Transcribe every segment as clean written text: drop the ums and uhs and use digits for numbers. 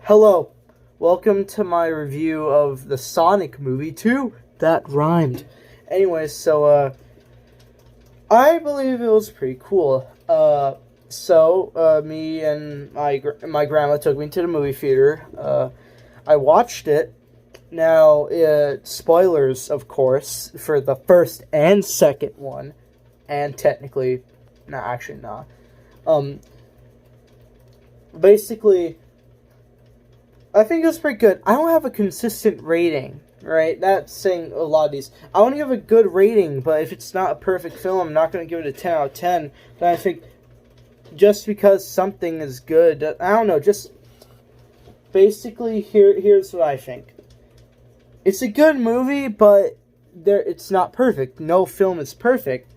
Hello, welcome to my review of the Sonic movie 2. That rhymed. Anyways, so, I believe it was pretty cool. Me and my grandma took me to the movie theater. I watched it. Now, spoilers, of course, for the first and second one. And technically, actually not. Basically, I think it was pretty good. I don't have a consistent rating, right? That's saying a lot of these. I want to give a good rating, but if it's not a perfect film, I'm not going to give it a 10 out of 10. But I think just because something is good, I don't know, just basically here's what I think. It's a good movie, but it's not perfect. No film is perfect.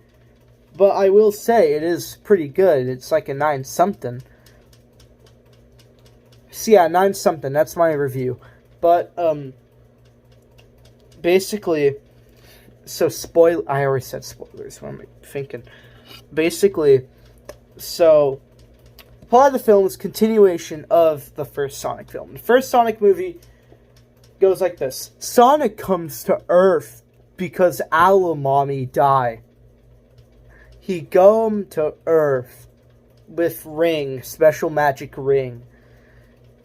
But I will say it is pretty good. It's like a 9-something. So yeah, 9-something. That's my review. But, basically, so I already said spoilers. What am I thinking? Basically, so, plot of the film is continuation of the first Sonic film. The first Sonic movie goes like this. Sonic comes to Earth because Alamommy died. He come to Earth with special magic ring.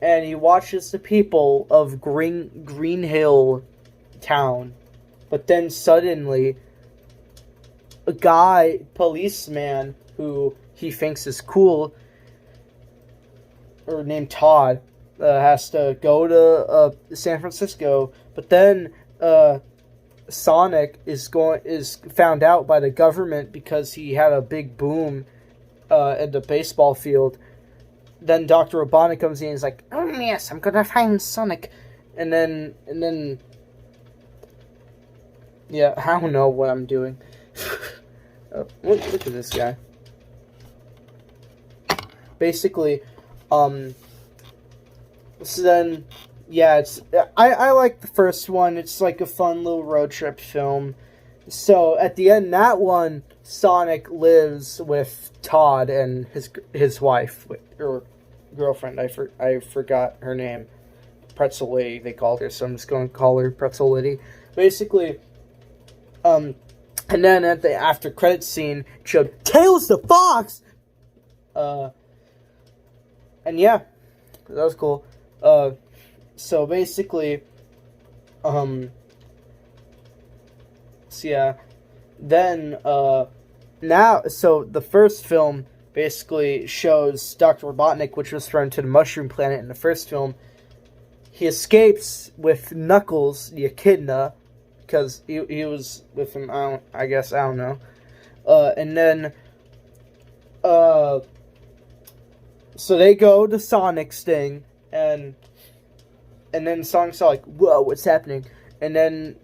And he watches the people of Green Hill town. But then suddenly, a policeman, who he thinks is cool, or named Todd, has to go to San Francisco. But then Sonic is found out by the government because he had a big boom at the baseball field. Then Dr. Robotnik comes in and is like, "Oh yes, I'm gonna find Sonic," and then yeah, I don't know what I'm doing. Look at this guy. Basically, so then. Yeah, I like the first one. It's like a fun little road trip film. So at the end, that one, Sonic lives with Todd and his wife or girlfriend. I forgot her name. Pretzel Lady, they called her. So I'm just going to call her Pretzel Lady. Basically, and then at the after credits scene, it showed Tails the Fox. And yeah, that was cool. So basically, so yeah, then, so the first film basically shows Dr. Robotnik, which was thrown to the Mushroom Planet in the first film. He escapes with Knuckles, the Echidna, because he was with him, I don't know. And then, so they go to Sonic's thing, and then Sonic's like, "Whoa, what's happening?" And then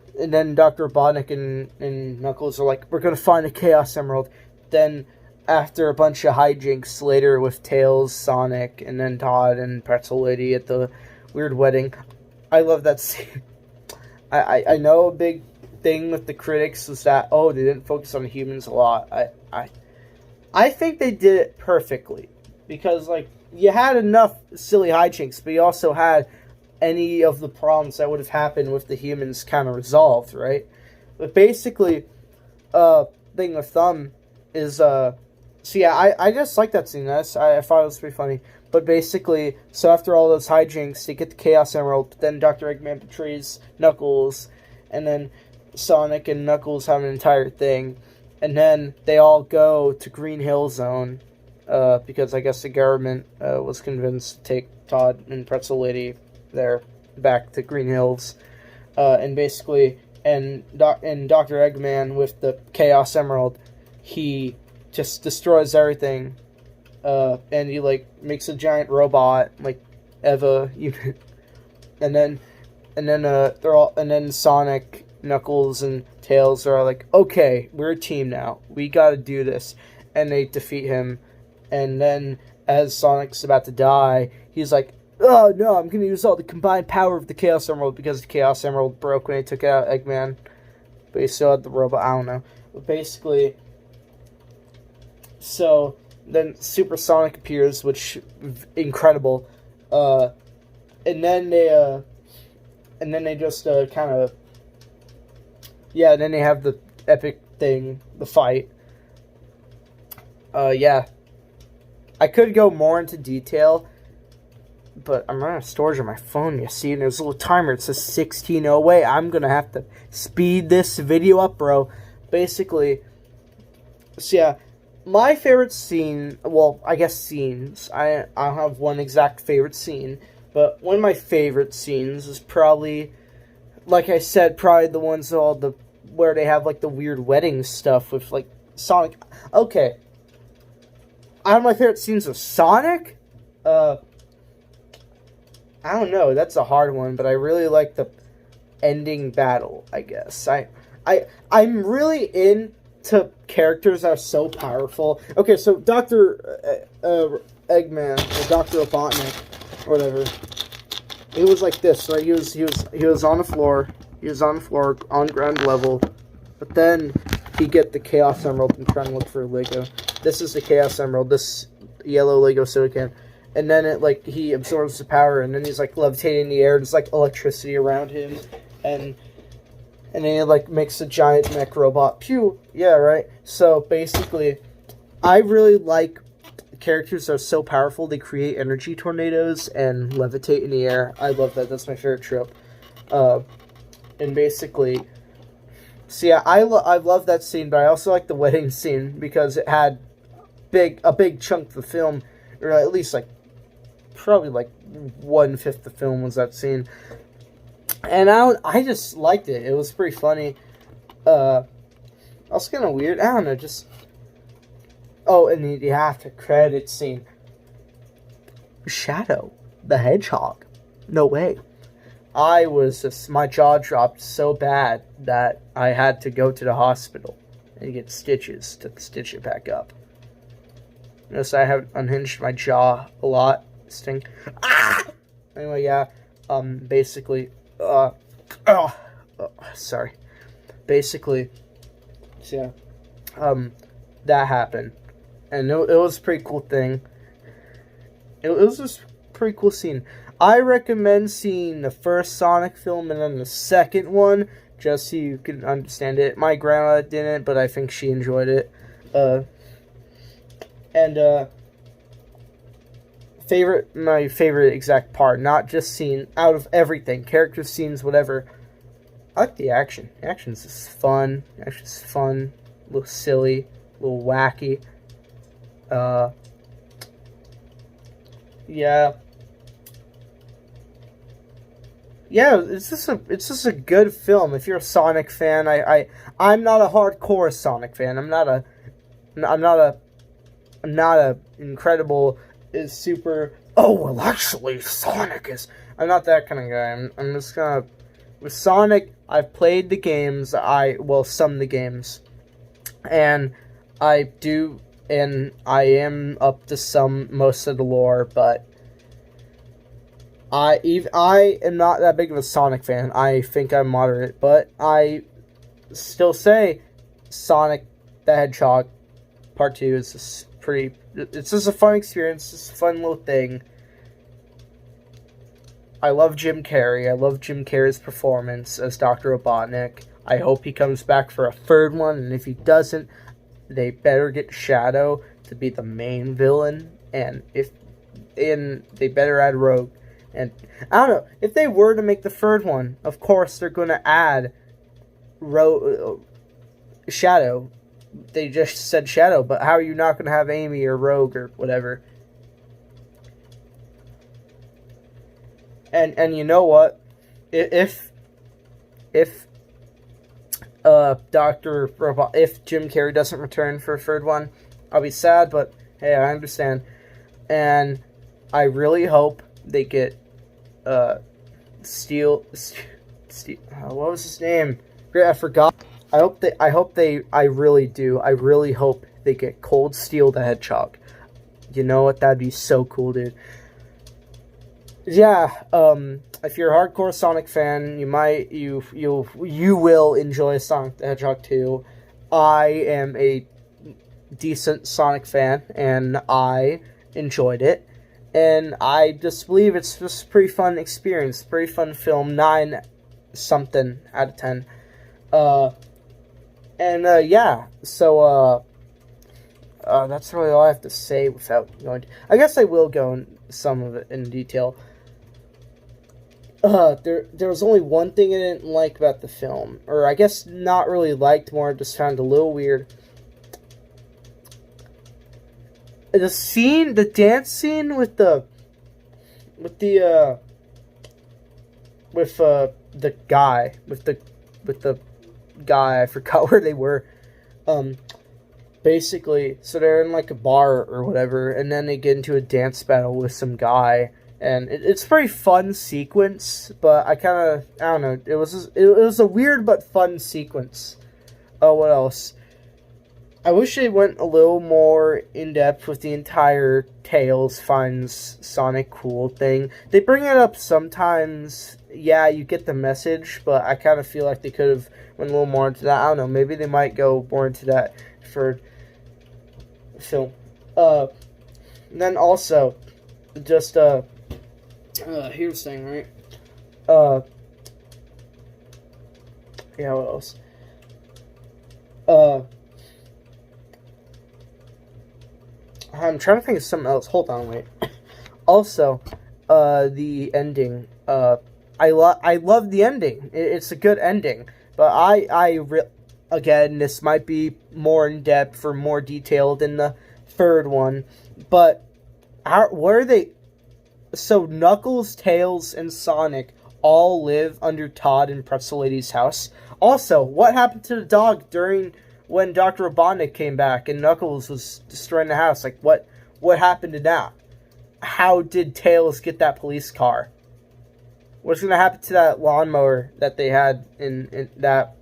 Dr. Robotnik and Knuckles are like, "We're gonna find a Chaos Emerald." Then, after a bunch of hijinks later with Tails, Sonic, and then Todd and Pretzel Lady at the weird wedding, I love that scene. I know a big thing with the critics was that, they didn't focus on humans a lot. I think they did it perfectly, because like you had enough silly hijinks, but you also had any of the problems that would have happened with the humans kind of resolved, right? But basically, thing with them is, so yeah, I just like that scene. I thought it was pretty funny. But basically, so after all those hijinks, they get the Chaos Emerald, but then Dr. Eggman betrays Knuckles, and then Sonic and Knuckles have an entire thing, and then they all go to Green Hill Zone, because I guess the government was convinced to take Todd and Pretzel Lady there back to Green Hills, and basically, and Dr. Eggman with the Chaos Emerald, he just destroys everything, and he like makes a giant robot like Eva, and then Sonic, Knuckles, and Tails are like, "Okay, we're a team now. We got to do this," and they defeat him, and then as Sonic's about to die, he's like, "Oh no, I'm gonna use all the combined power of the Chaos Emerald," because the Chaos Emerald broke when he took out Eggman. But he still had the robot, I don't know. But basically, so Then Super Sonic appears, which incredible. And then they just kind of, yeah. And then they have the epic thing, the fight. Yeah. I could go more into detail, but I'm running out of storage on my phone, you see, and there's a little timer. It says 16:08. I'm gonna have to speed this video up, bro. Basically, so yeah, my favorite scene, well, I guess scenes, I don't have one exact favorite scene, but one of my favorite scenes is probably, like I said, probably the ones where they have, like, the weird wedding stuff with, like, Sonic. Okay. One of my favorite scenes of Sonic? I don't know, that's a hard one, but I really like the ending battle, I guess. I'm really into characters that are so powerful. Okay, so Dr. Eggman, or Dr. Robotnik, or whatever, he was like this, right? He was on the floor. He was on the floor, on ground level, but then he get the Chaos Emerald and trying to look for Lego. This is the Chaos Emerald, this yellow Lego soda can. And then he absorbs the power, and then he's like levitating in the air. There's like electricity around him, and then he like makes a giant mech robot. Pew! Yeah, right. So basically, I really like characters that are so powerful they create energy tornadoes and levitate in the air. I love that. That's my favorite trope. And basically, so yeah, I love that scene, but I also like the wedding scene because it had a big chunk of the film, or at least like probably like 1/5 of the film was that scene, and I just liked it. It was pretty funny. Also kind of weird. I don't know, just and the after credit scene. Shadow the Hedgehog. No way. My jaw dropped so bad that I had to go to the hospital and get stitches to stitch it back up. Notice I have unhinged my jaw a lot. Sting. Ah! Anyway, yeah. Basically, sorry. Basically, so yeah. That happened, and it was a pretty cool thing. It was just a pretty cool scene. I recommend seeing the first Sonic film and then the second one, just so you can understand it. My grandma didn't, but I think she enjoyed it. My favorite exact part, not just scene, out of everything, character scenes, whatever. I like the action. The action's just fun. The action's fun, a little silly, a little wacky. Yeah. Yeah, it's just a good film. If you're a Sonic fan, I'm not a hardcore Sonic fan. I'm not a incredible super. Oh well, actually, Sonic is. I'm not that kind of guy. I'm just gonna with Sonic. I've played the games. Some of the games, and I am up to most of the lore, but I am not that big of a Sonic fan. I think I'm moderate, but I still say Sonic the Hedgehog Part 2 is just it's just a fun experience, just a fun little thing. I love Jim Carrey. I love Jim Carrey's performance as Dr. Robotnik. I hope he comes back for a third one, and if he doesn't, they better get Shadow to be the main villain, and they better add Rogue. And I don't know, if they were to make the third one, of course they're going to add Shadow. They just said Shadow, but how are you not going to have Amy or Rogue or whatever? And you know what? If Jim Carrey doesn't return for a third one, I'll be sad, but hey, I understand. And I really hope they get Steel. What was his name? I forgot. I really do. I really hope they get Cold Steel the Hedgehog. You know what? That'd be so cool, dude. Yeah. If you're a hardcore Sonic fan, you will enjoy Sonic the Hedgehog 2. I am a decent Sonic fan, and I enjoyed it. And I just believe it's just a pretty fun experience, pretty fun film, 9 something out of 10. Yeah, so that's really all I have to say without going to, I guess I will go in some of it in detail. There was only one thing I didn't like about the film, or I guess not really liked, more just found a little weird. The dance scene with the guy, I forgot where they were. Basically, so they're in like a bar or whatever, and then they get into a dance battle with some guy, and it's a pretty fun sequence. But I don't know. It was a weird but fun sequence. What else? I wish they went a little more in-depth with the entire Tails finds Sonic cool thing. They bring it up sometimes, yeah, you get the message, but I kind of feel like they could have went a little more into that. I don't know, maybe they might go more into that for film. Then also, just, here's the thing, right? Yeah, what else? I'm trying to think of something else. Hold on, wait. Also, the ending. I love the ending. It's a good ending. But again, this might be more in depth or more detailed in the third one. But where are they? So Knuckles, Tails, and Sonic all live under Todd and Pretzel Lady's house. Also, what happened to the dog when Dr. Robotnik came back and Knuckles was destroying the house? Like, what happened to that? How did Tails get that police car? What's going to happen to that lawnmower that they had in that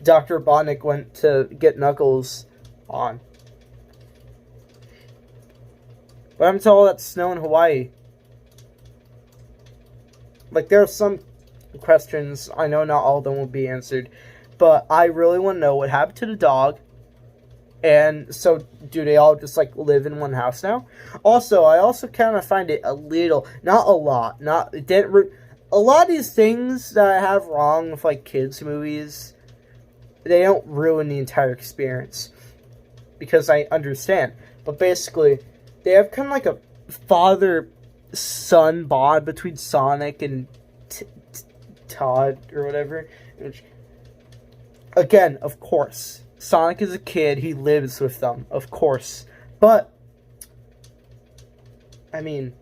Dr. Robotnik went to get Knuckles on? What happened to all that snow in Hawaii? Like, there are some questions, I know not all of them will be answered, but I really want to know what happened to the dog. And so, do they all just, like, live in one house now? Also, I also kind of find it a little, not a lot, a lot of these things that I have wrong with, like, kids' movies, they don't ruin the entire experience. Because I understand. But basically, they have kind of like a father-son bond between Sonic and Todd, or whatever. Which, again, of course, Sonic is a kid, he lives with them, of course. But, I mean,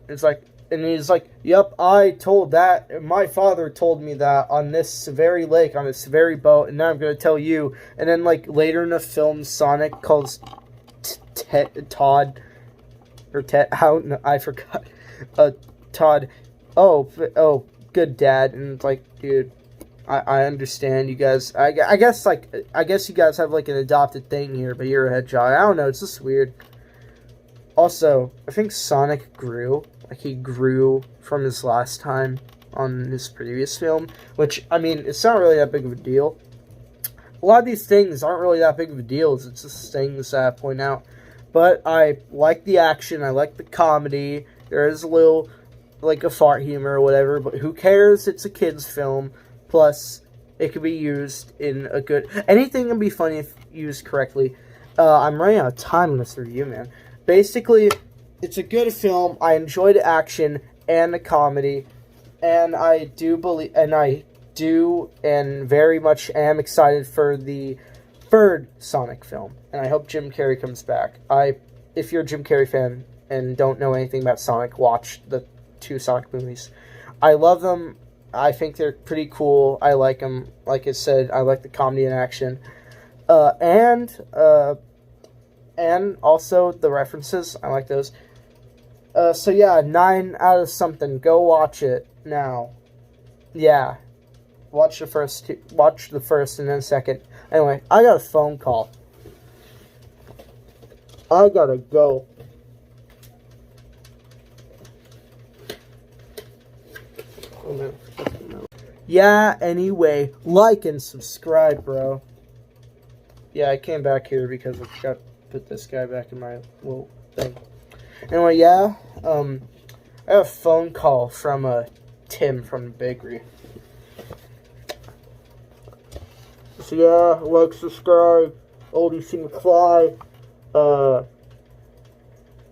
it's like, and he's like, yep, my father told me that on this very lake, on this very boat, and now I'm going to tell you. And then, like, later in the film, Sonic calls Todd, or Ted, I forgot, Todd, oh, good dad, and it's like, dude, I understand you guys. I guess you guys have like an adopted thing here, but you're a hedgehog. I don't know. It's just weird. Also, I think Sonic grew. Like, he grew from his last time on his previous film, which, I mean, it's not really that big of a deal. A lot of these things aren't really that big of a deal. It's just things that I point out. But I like the action. I like the comedy. There is a little, like, a fart humor or whatever, but who cares? It's a kid's film. Plus, it could be used in a good... Anything can be funny if used correctly. I'm running out of time in this review, man. Basically, it's a good film. I enjoy the action and the comedy. And I do and very much am excited for the third Sonic film. And I hope Jim Carrey comes back. If you're a Jim Carrey fan and don't know anything about Sonic, watch the 2 Sonic movies. I love them. I think they're pretty cool. I like them. Like I said, I like the comedy and action. And also the references. I like those. So yeah, 9 out of something. Go watch it now. Yeah. Watch the first and then second. Anyway, I got a phone call. I gotta go. Oh, no. Yeah, anyway, like and subscribe, bro. yeah, I came back here because I forgot to put this guy back in my little thing. Anyway, yeah, I have a phone call from Tim from the bakery. So yeah, like, subscribe, Oldie C. McFly.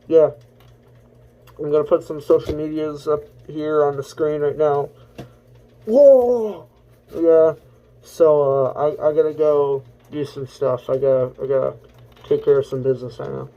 Yeah, I'm gonna put some social medias up here on the screen right now. Whoa! Yeah, so I gotta go do some stuff. I gotta take care of some business right now.